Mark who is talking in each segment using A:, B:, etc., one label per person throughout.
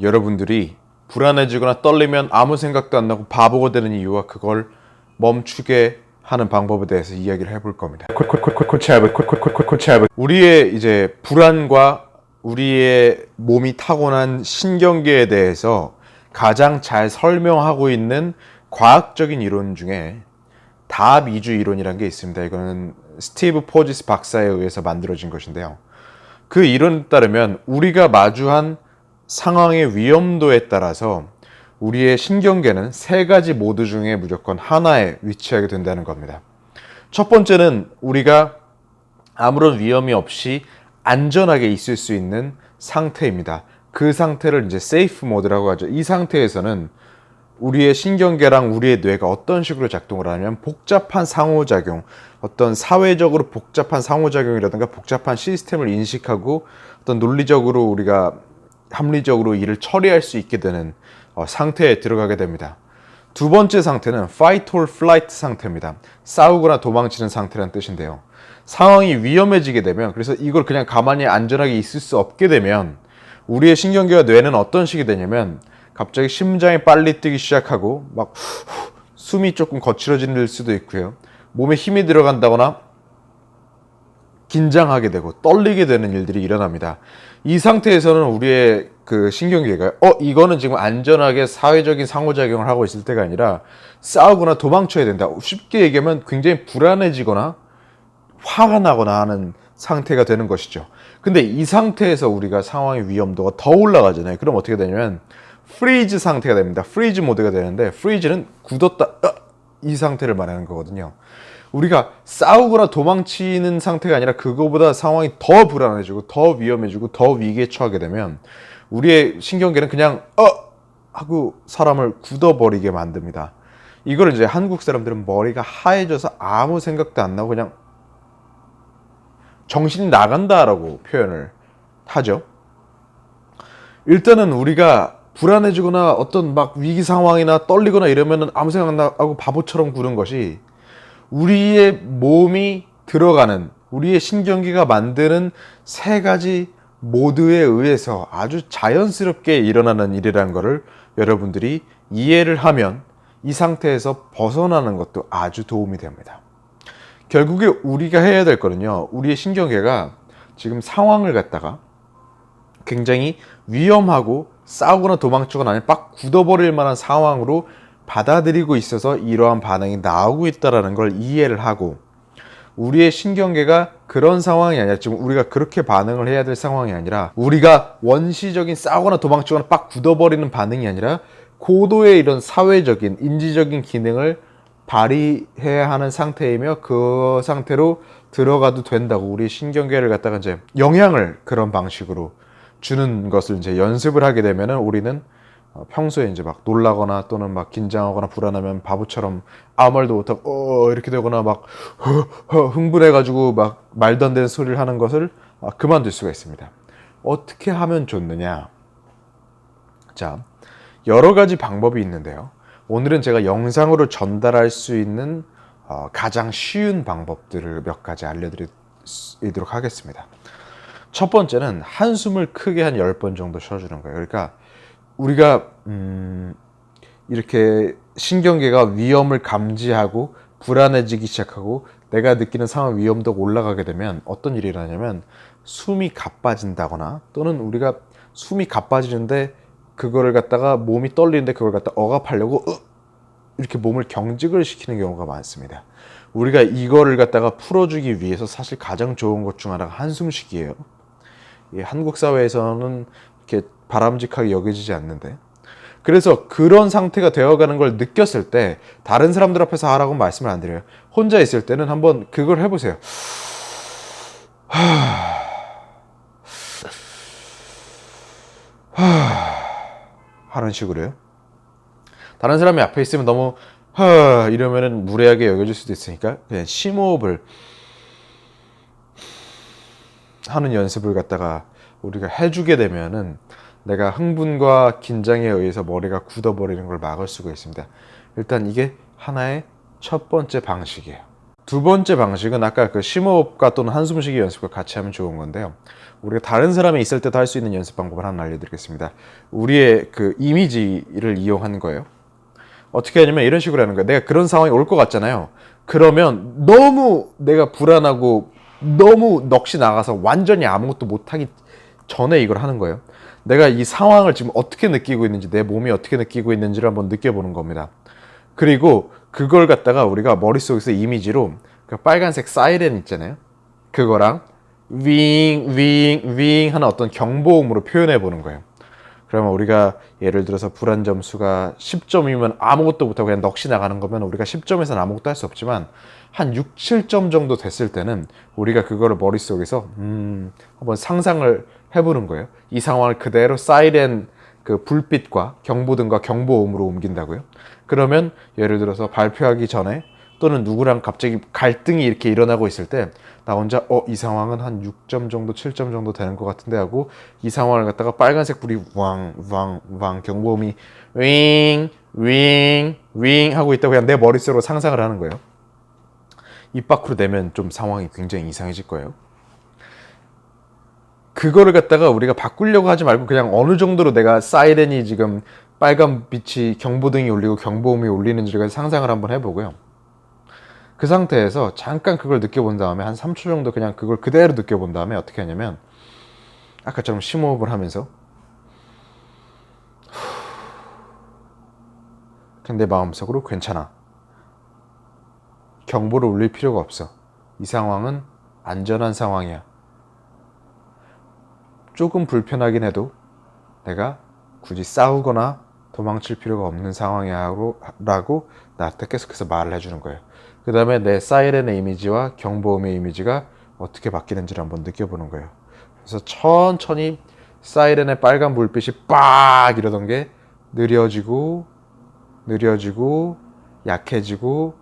A: 여러분들이 불안해지거나 떨리면 아무 생각도 안 나고 바보가 되는 이유와 그걸 멈추게 하는 방법에 대해서 이야기를 해볼 겁니다. 우리의 이제 불안과 우리의 몸이 타고난 신경계에 대해서 가장 잘 설명하고 있는 과학적인 이론 중에 답 이주 이론이라는 게 있습니다. 이거는 스티브 포지스 박사에 의해서 만들어진 것인데요. 그 이론에 따르면 우리가 마주한 상황의 위험도에 따라서 우리의 신경계는 세 가지 모드 중에 무조건 하나에 위치하게 된다는 겁니다. 첫 번째는 우리가 아무런 위험이 없이 안전하게 있을 수 있는 상태입니다. 그 상태를 이제 세이프 모드라고 하죠. 이 상태에서는 우리의 신경계랑 우리의 뇌가 어떤 식으로 작동을 하냐면 복잡한 상호작용, 어떤 사회적으로 복잡한 상호작용이라든가 복잡한 시스템을 인식하고 어떤 논리적으로 우리가 합리적으로 일을 처리할 수 있게 되는 상태에 들어가게 됩니다. 두 번째 상태는 fight or flight 상태입니다. 싸우거나 도망치는 상태라는 뜻인데요. 상황이 위험해지게 되면, 그래서 이걸 그냥 가만히 안전하게 있을 수 없게 되면 우리의 신경계와 뇌는 어떤 식이 되냐면 갑자기 심장이 빨리 뛰기 시작하고 막 숨이 조금 거칠어질 수도 있고요. 몸에 힘이 들어간다거나 긴장하게 되고 떨리게 되는 일들이 일어납니다. 이 상태에서는 우리의 그 신경계가 이거는 지금 안전하게 사회적인 상호작용을 하고 있을 때가 아니라 싸우거나 도망쳐야 된다. 쉽게 얘기하면 굉장히 불안해지거나 화가 나거나 하는 상태가 되는 것이죠. 근데 이 상태에서 우리가 상황의 위험도가 더 올라가잖아요. 그럼 어떻게 되냐면 프리즈 상태가 됩니다. 프리즈 모드가 되는데, 프리즈는 굳었다 이 상태를 말하는 거거든요. 우리가 싸우거나 도망치는 상태가 아니라 그거보다 상황이 더 불안해지고 더 위험해지고 더 위기에 처하게 되면 우리의 신경계는 그냥 하고 사람을 굳어버리게 만듭니다. 이걸 이제 한국 사람들은 머리가 하얘져서 아무 생각도 안 나고 그냥 정신이 나간다라고 표현을 하죠. 일단은 우리가 불안해지거나 어떤 막 위기 상황이나 떨리거나 이러면은 아무 생각 안 나고 바보처럼 구는 것이 우리의 몸이 들어가는, 우리의 신경계가 만드는 세 가지 모드에 의해서 아주 자연스럽게 일어나는 일이라는 것을 여러분들이 이해를 하면 이 상태에서 벗어나는 것도 아주 도움이 됩니다. 결국에 우리가 해야 될 거는요, 우리의 신경계가 지금 상황을 갖다가 굉장히 위험하고 싸우거나 도망치거나 아니면 빡 굳어버릴 만한 상황으로 받아들이고 있어서 이러한 반응이 나오고 있다는 걸 이해를 하고, 우리의 신경계가 그런 상황이 아니라 지금 우리가 그렇게 반응을 해야 될 상황이 아니라 우리가 원시적인 싸우거나 도망치거나 빡 굳어버리는 반응이 아니라 고도의 이런 사회적인 인지적인 기능을 발휘해야 하는 상태이며 그 상태로 들어가도 된다고 우리 신경계를 갖다가 이제 영향을 그런 방식으로 주는 것을 이제 연습을 하게 되면은 우리는 평소에 이제 막 놀라거나 또는 막 긴장하거나 불안하면 바보처럼 아무 말도 못하고 이렇게 되거나 막 흥분해가지고 막 말도 안 되는 소리를 하는 것을 그만둘 수가 있습니다. 어떻게 하면 좋느냐? 자, 여러 가지 방법이 있는데요. 오늘은 제가 영상으로 전달할 수 있는 가장 쉬운 방법들을 몇 가지 알려드리도록 하겠습니다. 첫 번째는 한숨을 크게 한 10번 정도 쉬어주는 거예요. 그러니까 우리가 이렇게 신경계가 위험을 감지하고 불안해지기 시작하고 내가 느끼는 상황 위험도가 올라가게 되면 어떤 일이 일어나냐면 숨이 가빠진다거나 또는 우리가 숨이 가빠지는데 그거를 갖다가 몸이 떨리는데 그걸 갖다 억압하려고 이렇게 몸을 경직을 시키는 경우가 많습니다. 우리가 이거를 갖다가 풀어주기 위해서 사실 가장 좋은 것 중 하나가 한숨쉬기예요. 한국 사회에서는 이렇게 바람직하게 여겨지지 않는데, 그래서 그런 상태가 되어가는 걸 느꼈을 때 다른 사람들 앞에서 하라고 말씀을 안 드려요. 혼자 있을 때는 한번 그걸 해보세요. 하는 식으로요. 다른 사람이 앞에 있으면 너무 이러면은 무례하게 여겨질 수도 있으니까 그냥 심호흡을 하는 연습을 갖다가 우리가 해주게 되면은 내가 흥분과 긴장에 의해서 머리가 굳어버리는 걸 막을 수가 있습니다. 일단 이게 하나의 첫 번째 방식이에요. 두 번째 방식은 아까 그 심호흡과 또는 한숨 쉬기 연습과 같이 하면 좋은 건데요. 우리가 다른 사람이 있을 때도 할 수 있는 연습 방법을 하나 알려드리겠습니다. 우리의 그 이미지를 이용하는 거예요. 어떻게 하냐면 이런 식으로 하는 거예요. 내가 그런 상황이 올 것 같잖아요. 그러면 너무 내가 불안하고 너무 넋이 나가서 완전히 아무것도 못하기 전에 이걸 하는 거예요. 내가 이 상황을 지금 어떻게 느끼고 있는지, 내 몸이 어떻게 느끼고 있는지를 한번 느껴보는 겁니다. 그리고 그걸 갖다가 우리가 머릿속에서 이미지로 그 빨간색 사이렌 있잖아요. 그거랑 윙, 윙, 윙 하는 어떤 경보음으로 표현해 보는 거예요. 그러면 우리가 예를 들어서 불안 점수가 10점이면 아무것도 못하고 그냥 넋이 나가는 거면 우리가 10점에서는 아무것도 할 수 없지만 한 6, 7점 정도 됐을 때는 우리가 그거를 머릿속에서 한번 상상을 해보는 거예요. 이 상황을 그대로 사이렌 그 불빛과 경보등과 경보음으로 옮긴다고요. 그러면 예를 들어서 발표하기 전에 또는 누구랑 갑자기 갈등이 이렇게 일어나고 있을 때 나 혼자 이 상황은 한 6점 정도 7점 정도 되는 것 같은데 하고 이 상황을 갖다가 빨간색 불이 왕 경보음이 윙 윙 윙 하고 있다고 그냥 내 머릿속으로 상상을 하는 거예요. 입 밖으로 내면 좀 상황이 굉장히 이상해질 거예요. 그거를 갖다가 우리가 바꾸려고 하지 말고 그냥 어느 정도로 내가 사이렌이 지금 빨간 빛이 경보등이 울리고 경보음이 울리는지를 상상을 한번 해보고요. 그 상태에서 잠깐 그걸 느껴본 다음에 한 3초 정도 그냥 그걸 그대로 느껴본 다음에 어떻게 하냐면 아까처럼 심호흡을 하면서 그냥 내 마음속으로 괜찮아. 경보를 울릴 필요가 없어. 이 상황은 안전한 상황이야. 조금 불편하긴 해도 내가 굳이 싸우거나 도망칠 필요가 없는 상황이야 라고 나한테 계속해서 말을 해주는 거예요. 그 다음에 내 사이렌의 이미지와 경보음의 이미지가 어떻게 바뀌는지를 한번 느껴보는 거예요. 그래서 천천히 사이렌의 빨간 불빛이 빡 이러던 게 느려지고 약해지고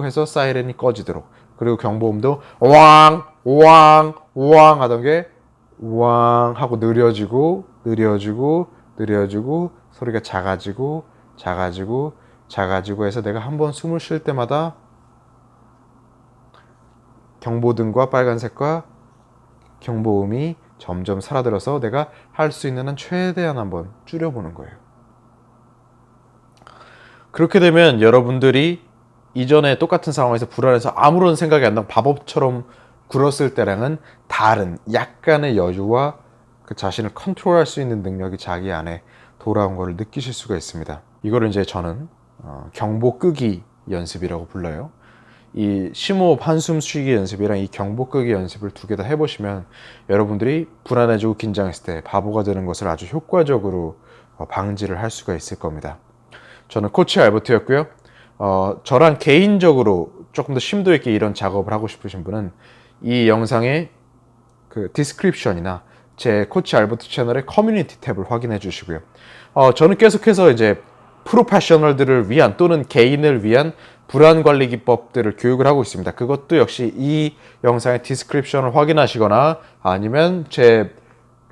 A: 해서 사이렌이 꺼지도록, 그리고 경보음도 왕 하던 게 왕 하고 느려지고 소리가 작아지고 해서 내가 한번 숨을 쉴 때마다 경보등과 빨간색과 경보음이 점점 사라들어서 내가 할 수 있는 한 최대한 한번 줄여보는 거예요. 그렇게 되면 여러분들이 이전에 똑같은 상황에서 불안해서 아무런 생각이 안 나고 바보처럼 굴었을 때랑은 다른 약간의 여유와 그 자신을 컨트롤할 수 있는 능력이 자기 안에 돌아온 것을 느끼실 수가 있습니다. 이거를 이제 저는 경보 끄기 연습이라고 불러요. 이 심호흡 한숨 쉬기 연습이랑 이 경보 끄기 연습을 두 개 다 해보시면 여러분들이 불안해지고 긴장했을 때 바보가 되는 것을 아주 효과적으로 방지를 할 수가 있을 겁니다. 저는 코치 알버트였고요. 저랑 개인적으로 조금 더 심도 있게 이런 작업을 하고 싶으신 분은 이 영상의 그 디스크립션이나 제 코치 알버트 채널의 커뮤니티 탭을 확인해 주시고요. 저는 계속해서 이제 프로페셔널들을 위한 또는 개인을 위한 불안 관리 기법들을 교육을 하고 있습니다. 그것도 역시 이 영상의 디스크립션을 확인하시거나 아니면 제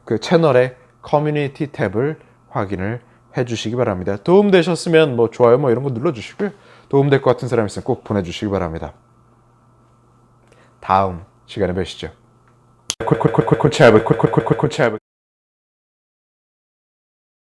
A: 그 채널의 커뮤니티 탭을 확인을 해 주시기 바랍니다. 도움되셨으면 뭐 좋아요 뭐 이런 거 눌러 주시고요. 도움될 것 같은 사람 있으면 꼭 보내주시기 바랍니다. 다음 시간에 뵈시죠. 코치 알버트